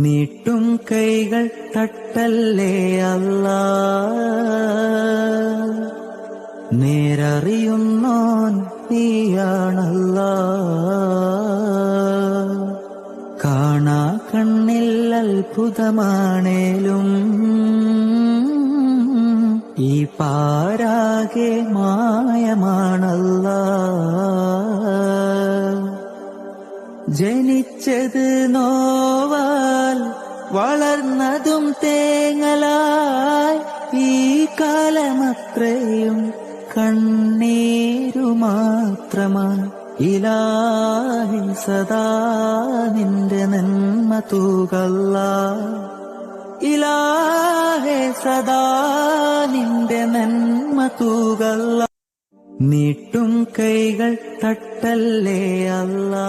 നീട്ടും കൈകൾ തട്ടല്ലേ അല്ലാ, നേരറിയുന്നോൻ നീയാണല്ലാ. കാണാ കണ്ണിൽ അത്ഭുതമാണേലും ഈ പാരാകെ മായമാണല്ലാ. ജനിച്ചത് നോവാൽ വളർന്നതും തേങ്ങലായി, ഈ കാലമത്രയും കണ്ണീരു മാത്രമായി. ഇലാഹി സദാ നിന്റെ നന്മ തൂകല്ലാ, ഇലാഹി സദാ നിന്റെ നന്മ തൂകല്ലാ. നീട്ടും കൈകൾ തട്ടല്ലേ അല്ലാ.